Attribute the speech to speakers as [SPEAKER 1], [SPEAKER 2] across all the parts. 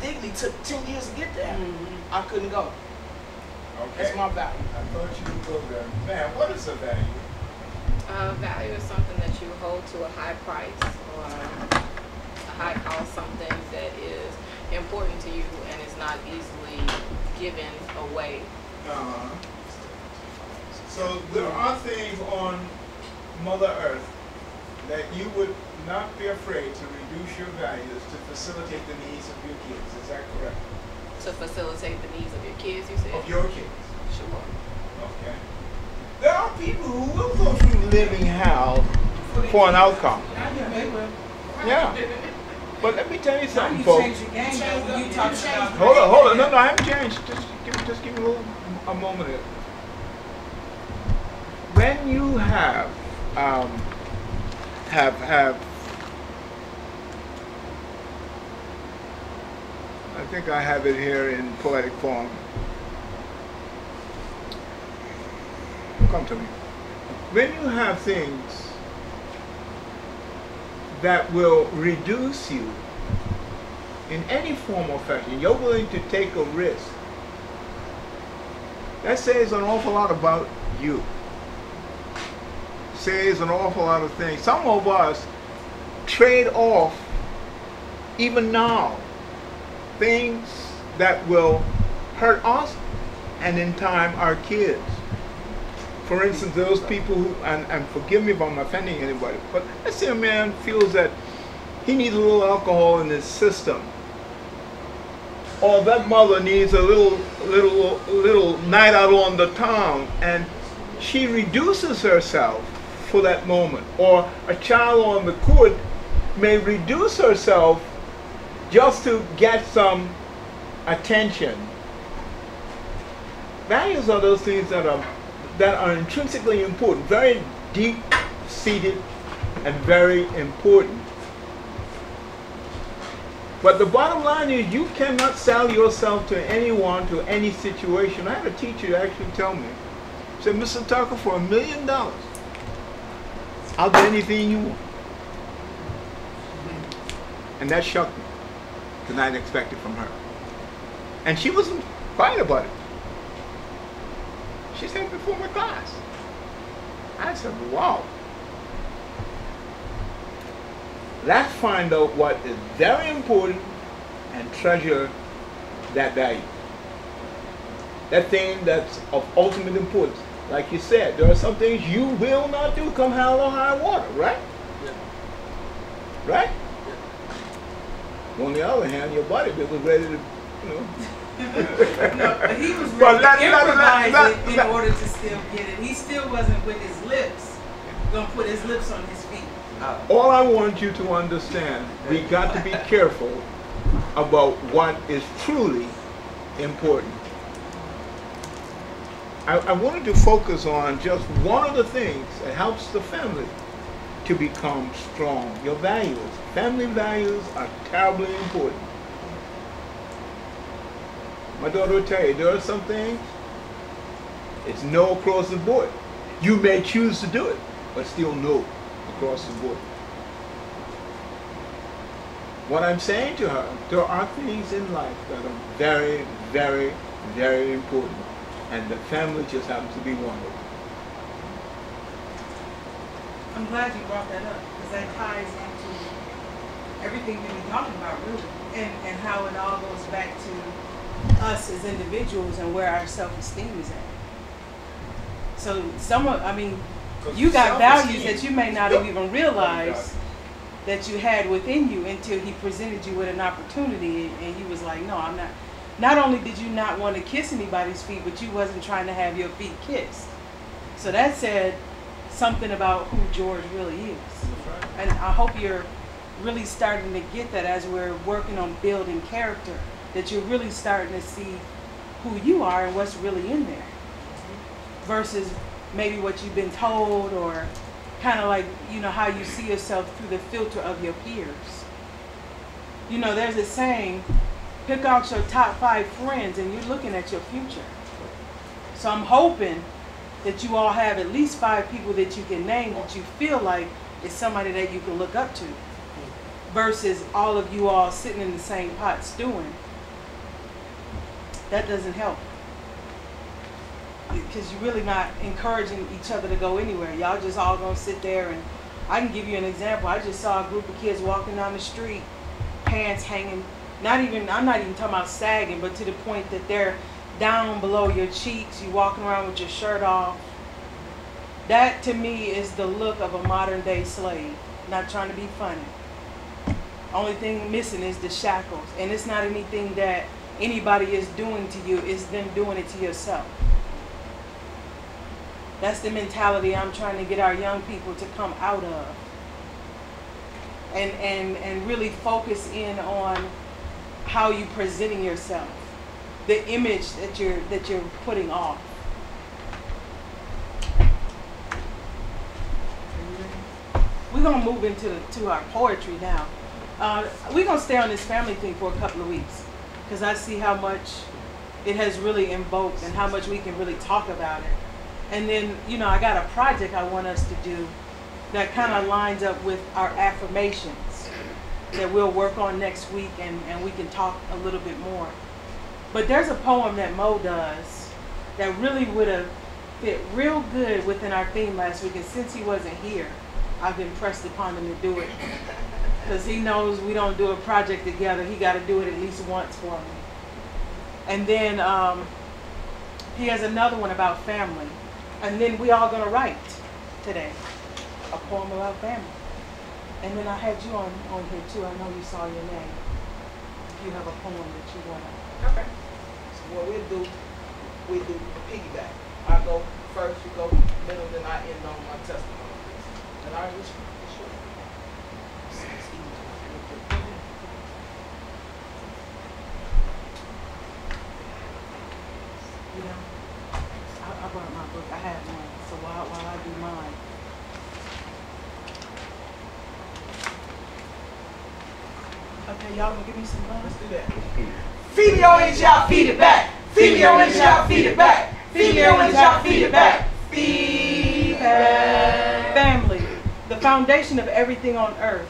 [SPEAKER 1] legally took 10 years to get there. I couldn't go.
[SPEAKER 2] Okay.
[SPEAKER 1] That's my value.
[SPEAKER 2] I thought you would go there. Man, what is a value?
[SPEAKER 3] Value is something that you hold to a high price or a high cost, something that is important to you and is not easily given away.
[SPEAKER 2] So there are things on Mother Earth that you would not be afraid to reduce your values to facilitate the needs of your kids. Is that correct?
[SPEAKER 3] To facilitate the needs of your kids, you said?
[SPEAKER 2] Of your kids.
[SPEAKER 3] Sure.
[SPEAKER 2] Okay. There are people who will go through living hell for an outcome. Yeah. But let me tell you something, folks. Hold on. No, I haven't changed. Just give me a moment here. When you have I think I have it here in poetic form. Come to me. When you have things that will reduce you in any form or fashion, you're willing to take a risk. That says an awful lot about you. Says an awful lot of things. Some of us trade off, even now, things that will hurt us and in time our kids. For instance, those people who, and forgive me if I'm offending anybody, but let's say a man feels that he needs a little alcohol in his system, or that mother needs a little night out on the town, and she reduces herself for that moment. Or a child on the court may reduce herself just to get some attention. Values are those things that are intrinsically important, very deep-seated and very important. But the bottom line is you cannot sell yourself to anyone, to any situation. I had a teacher actually tell me, he said, Mr. Tucker, for $1 million, I'll do anything you want. And that shocked me, because I didn't expect it from her. And she wasn't quiet about it. She said before my class. I said, wow. Let's find out what is very important and treasure that value. That thing that's of ultimate importance. Like you said, there are some things you will not do come hell or high water, right?
[SPEAKER 1] Yeah.
[SPEAKER 2] Right?
[SPEAKER 1] Yeah.
[SPEAKER 2] On the other hand, your body was ready to, you know.
[SPEAKER 4] No, but he was ready to improvise it in order to still get it. He still wasn't with his lips, gonna put his lips on his feet.
[SPEAKER 2] All I want you to understand, we got to be careful about what is truly important. I wanted to focus on just one of the things that helps the family to become strong. Your values. Family values are terribly important. My daughter will tell you, there are some things, it's no across the board. You may choose to do it, but still no across the board. What I'm saying to her, there are things in life that are very, very, very important, and the family just happens to be one of them.
[SPEAKER 4] I'm glad you brought that up, because that ties into everything we've been talking about, really, and how it all goes back to us as individuals and where our self-esteem is at. So you got values that you may not have even realized that you had within you until he presented you with an opportunity, and you was like, no, I'm not. Not only did you not want to kiss anybody's feet, but you wasn't trying to have your feet kissed. So that said something about who George really is. And I hope you're really starting to get that as we're working on building character, that you're really starting to see who you are and what's really in there, versus maybe what you've been told, or kind of like, you know, how you see yourself through the filter of your peers. You know, there's a saying, pick out your top 5 friends and you're looking at your future. So I'm hoping that you all have at least 5 people that you can name that you feel like is somebody that you can look up to, versus all of you all sitting in the same pot stewing that doesn't help. Because you're really not encouraging each other to go anywhere. Y'all just all gonna sit there, and I can give you an example. I just saw a group of kids walking down the street, pants hanging, I'm not even talking about sagging, but to the point that they're down below your cheeks, you walking around with your shirt off. That to me is the look of a modern day slave. Not trying to be funny. Only thing missing is the shackles. And it's not anything that anybody is doing to you, it's them doing it to yourself. That's the mentality I'm trying to get our young people to come out of. And really focus in on how you presenting yourself. The image that you're putting off. We're gonna move into our poetry now. We're gonna stay on this family thing for a couple of weeks because I see how much it has really invoked and how much we can really talk about it. And then, you know, I got a project I want us to do that kind of lines up with our affirmations that we'll work on next week, and we can talk a little bit more. But there's a poem that Mo does that really would have fit real good within our theme last week, and since he wasn't here, I've impressed upon him to do it. Because he knows we don't do a project together. He got to do it at least once for me. And then he has another one about family. And then we all going to write today a poem about family. And then I had you on here too. I know you saw your name. If you have a poem that you want to.
[SPEAKER 1] Okay. So what we do a piggyback. I go first, you go middle, then I end on my testimony. And I wish sure. It's easy.
[SPEAKER 4] You know, I brought my book. I have one. So while I do mine. Okay, y'all gonna give me some love?
[SPEAKER 1] Let's do that. Feed me your energy, I'll feed it back. Feed me your energy, I'll feed it back. Feed me your energy, I'll feed it back. Feed back.
[SPEAKER 4] Family, the foundation of everything on earth.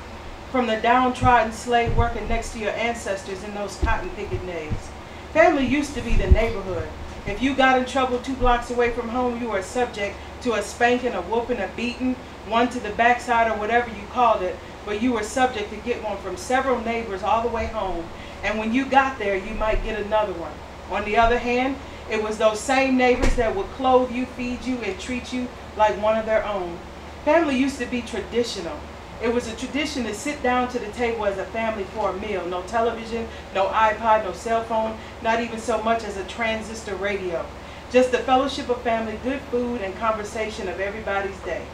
[SPEAKER 4] From the downtrodden slave working next to your ancestors in those cotton picket days. Family used to be the neighborhood. If you got in trouble 2 blocks away from home, you were subject to a spanking, a whooping, a beating, one to the backside or whatever you called it, but you were subject to get one from several neighbors all the way home. And when you got there, you might get another one. On the other hand, it was those same neighbors that would clothe you, feed you, and treat you like one of their own. Family used to be traditional. It was a tradition to sit down to the table as a family for a meal. No television, no iPod, no cell phone, not even so much as a transistor radio. Just the fellowship of family, good food, and conversation of everybody's day.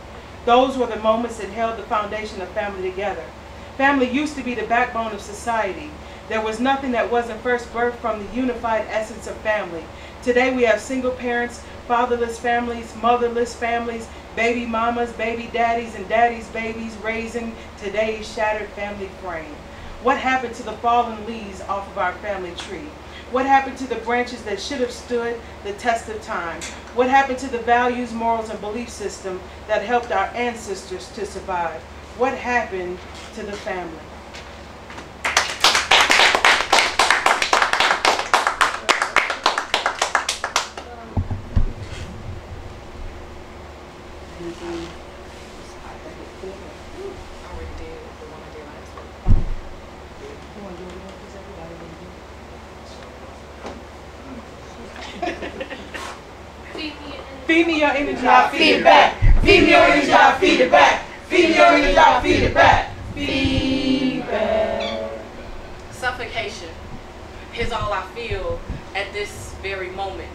[SPEAKER 4] Those were the moments that held the foundation of family together. Family used to be the backbone of society. There was nothing that wasn't first birthed from the unified essence of family. Today we have single parents, fatherless families, motherless families, baby mamas, baby daddies, and daddies' babies raising today's shattered family frame. What happened to the fallen leaves off of our family tree? What happened to the branches that should have stood the test of time? What happened to the values, morals, and belief system that helped our ancestors to survive? What happened to the family? Feed me your energy, I'll feed it back.
[SPEAKER 1] Feed me your energy, I'll feed it back. Feed me your energy, I'll feed it back. Feed back.
[SPEAKER 3] Suffocation is all I feel at this very moment.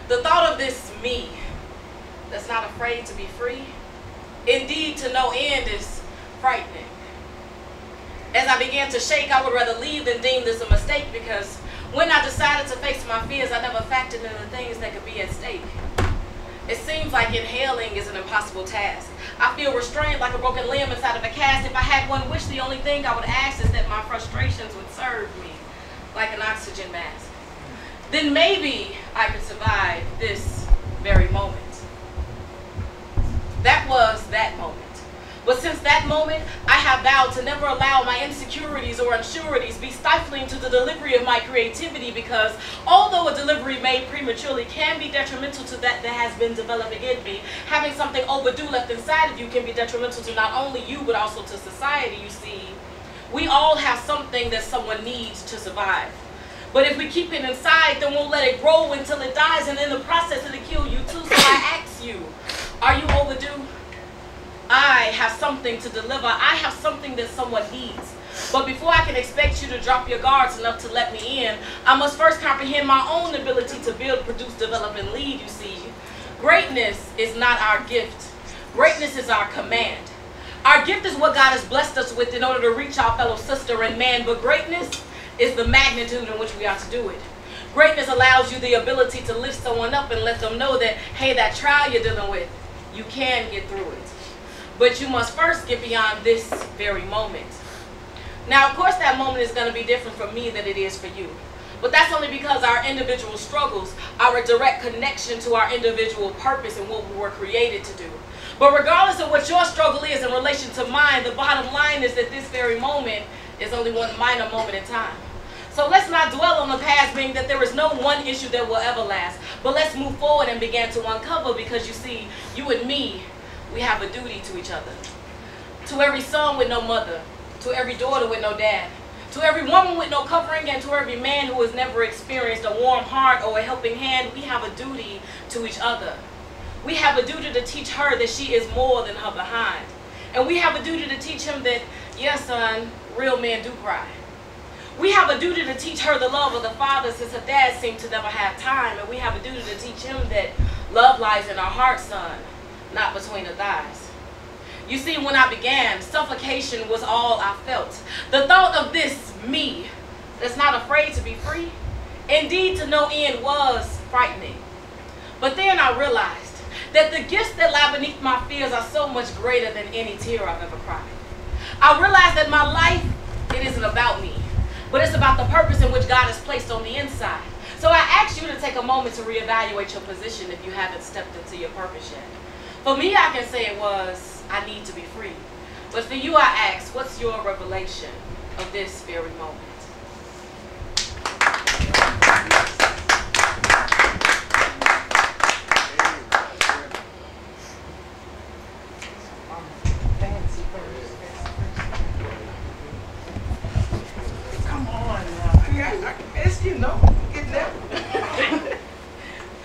[SPEAKER 3] The thought of this me that's not afraid to be free, indeed to no end, is frightening. As I began to shake, I would rather leave than deem this a mistake, because when I decided to face my fears, I never factored in the things that could be at stake. It seems like inhaling is an impossible task. I feel restrained like a broken limb inside of a cast. If I had one wish, the only thing I would ask is that my frustrations would serve me like an oxygen mask. Then maybe I could survive this very moment. That was that moment. But since that moment, I have vowed to never allow my insecurities or unsureties be stifling to the delivery of my creativity, because although a delivery made prematurely can be detrimental to that has been developing in me, having something overdue left inside of you can be detrimental to not only you but also to society. You see, we all have something that someone needs to survive. But if we keep it inside, then we'll let it grow until it dies, and in the process it'll kill you too. So I ask you, are you overdue? I have something to deliver. I have something that someone needs. But before I can expect you to drop your guards enough to let me in, I must first comprehend my own ability to build, produce, develop, and lead, you see. Greatness is not our gift. Greatness is our command. Our gift is what God has blessed us with in order to reach our fellow sister and man, but greatness is the magnitude in which we are to do it. Greatness allows you the ability to lift someone up and let them know that, hey, that trial you're dealing with, you can get through it. But you must first get beyond this very moment. Now, of course, that moment is going to be different for me than it is for you. But that's only because our individual struggles are a direct connection to our individual purpose and what we were created to do. But regardless of what your struggle is in relation to mine, the bottom line is that this very moment is only one minor moment in time. So let's not dwell on the past, being that there is no one issue that will ever last. But let's move forward and begin to uncover, because you see, you and me, we have a duty to each other. To every son with no mother, to every daughter with no dad, to every woman with no covering, and to every man who has never experienced a warm heart or a helping hand, we have a duty to each other. We have a duty to teach her that she is more than her behind. And we have a duty to teach him that, yes, son, real men do cry. We have a duty to teach her the love of the Father, since her dad seemed to never have time. And we have a duty to teach him that love lies in our heart, son, not between the thighs. You see, when I began, suffocation was all I felt. The thought of this me that's not afraid to be free, indeed to no end, was frightening. But then I realized that the gifts that lie beneath my fears are so much greater than any tear I've ever cried. I realized that my life, it isn't about me, but it's about the purpose in which God has placed on the inside. So I ask you to take a moment to reevaluate your position if you haven't stepped into your purpose yet. For me, I can say it was, I need to be free. But for you, I ask, what's your revelation of this very moment?
[SPEAKER 1] Fancy first. Come on now. It's, you know, getting there.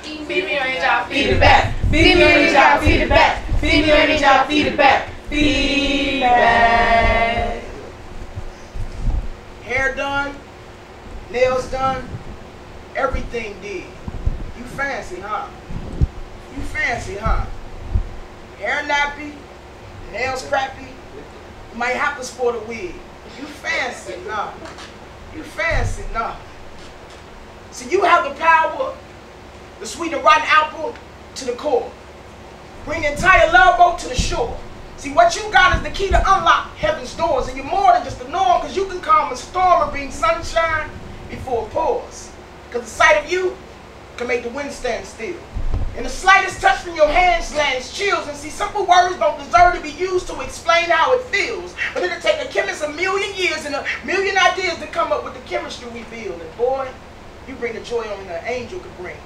[SPEAKER 3] Feed me on your job,
[SPEAKER 4] Feed it back. Feed me on your job, feed it back. Feed me on your job, feed it back. Feedback.
[SPEAKER 1] Hair done, nails done, everything did. You fancy, huh? You fancy, huh? Hair nappy, nails crappy, you might have to sport a wig. You fancy, nah. You fancy, nah. So you have the power to sweeten a rotten apple to the core. Bring the entire love boat to the shore. See, what you got is the key to unlock heaven's doors, and you're more than just a norm, because you can calm a storm and bring sunshine before it pours. Because the sight of you can make the wind stand still. And the slightest touch from your hands lands chills. And see, simple words don't deserve to be used to explain how it feels. But it'll take a chemist a million years and a million ideas to come up with the chemistry we build. And boy, you bring the joy only an angel could bring.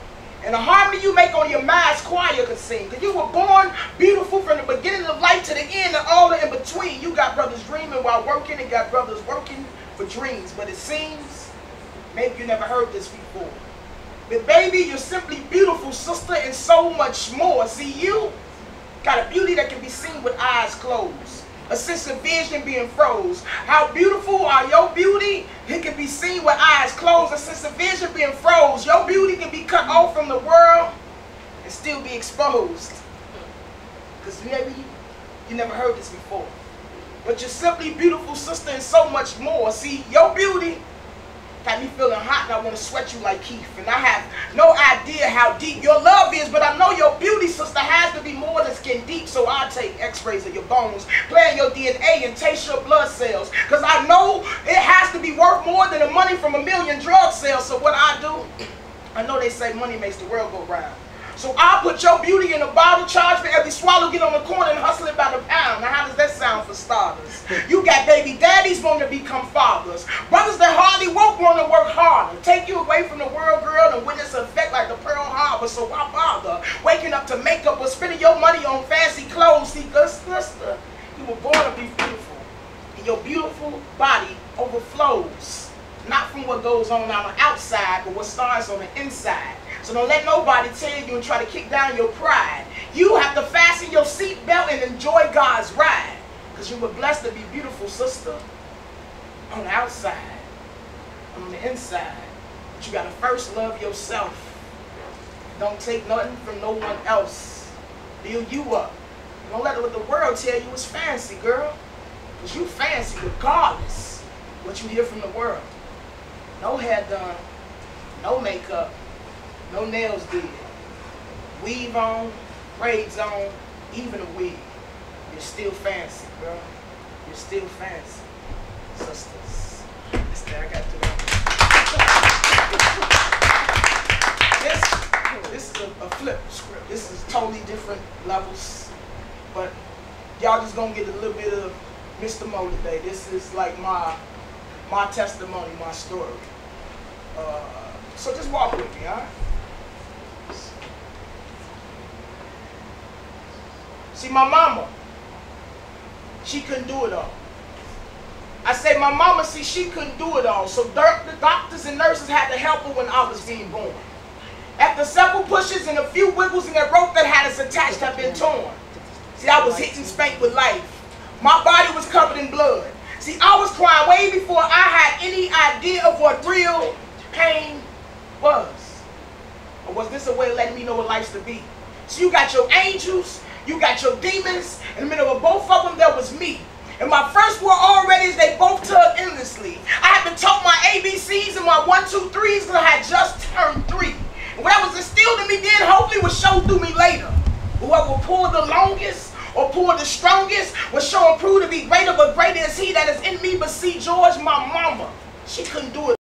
[SPEAKER 1] And the harmony you make on your mass choir could sing. Because you were born beautiful from the beginning of life to the end, and all in between. You got brothers dreaming while working, and got brothers working for dreams. But it seems, maybe you never heard this before. But baby, you're simply beautiful, sister, and so much more. See, you got a beauty that can be seen with eyes closed. A sense of vision being froze. How beautiful are your beauty? It can be seen with eyes closed. A sense of vision being froze. Your beauty can be cut off from the world and still be exposed. Because maybe you never heard this before. But you're simply beautiful, sister, and so much more. See, your beauty got me feeling hot, and I want to sweat you like Keith. And I have no idea how deep your love is, but I know your beauty, sister, has to be more than skin deep. So I take x-rays of your bones, plan your DNA, and taste your blood cells. Because I know it has to be worth more than the money from a million drug sales. So what I do, I know they say money makes the world go round. So I'll put your beauty in a bottle, charge for every swallow, get on the corner and hustle it by the pound. Now how does that sound for starters? You got baby daddies wanting to become fathers. Brothers that hardly woke want to work harder. Take you away from the world, girl, and witness an effect like the Pearl Harbor. So why bother waking up to makeup or spending your money on fancy clothes? See, sister, you were born to be beautiful. And your beautiful body overflows. Not from what goes on the outside, but what starts on the inside. So don't let nobody tell you and try to kick down your pride. You have to fasten your seatbelt and enjoy God's ride. Because you were blessed to be beautiful, sister. On the outside. On the inside. But you got to first love yourself. Don't take nothing from no one else. Build you up. Don't let what the world tell you is fancy, girl. Because you fancy regardless what you hear from the world. No hair done. No makeup. No nails did. Weave on, braids on, even a wig. You're still fancy, girl. You're still fancy, sisters. I got to This is a flip script. This is totally different levels. But y'all just gonna get a little bit of Mr. Mo today. This is like my testimony, my story. So just walk with me, all right? See, my mama, she couldn't do it all. I say my mama, see, she couldn't do it all. So the doctors and nurses had to help her when I was being born. After several pushes and a few wiggles in that rope that had us attached had been torn. See, I was hit and spanked with life. My body was covered in blood. See, I was crying way before I had any idea of what real pain was. Or was this a way of letting me know what life's to be? So you got your angels, you got your demons. In the middle of both of them, there was me. And my first were already, they both tugged endlessly. I had been taught my ABCs and my 1, 2, 3s because I had just turned 3. And what was instilled in me then, hopefully would show through me later. Whoever pulled the longest or pulled the strongest will show and prove to be greater, but greater is he that is in me. But see, George, my mama, she couldn't do it.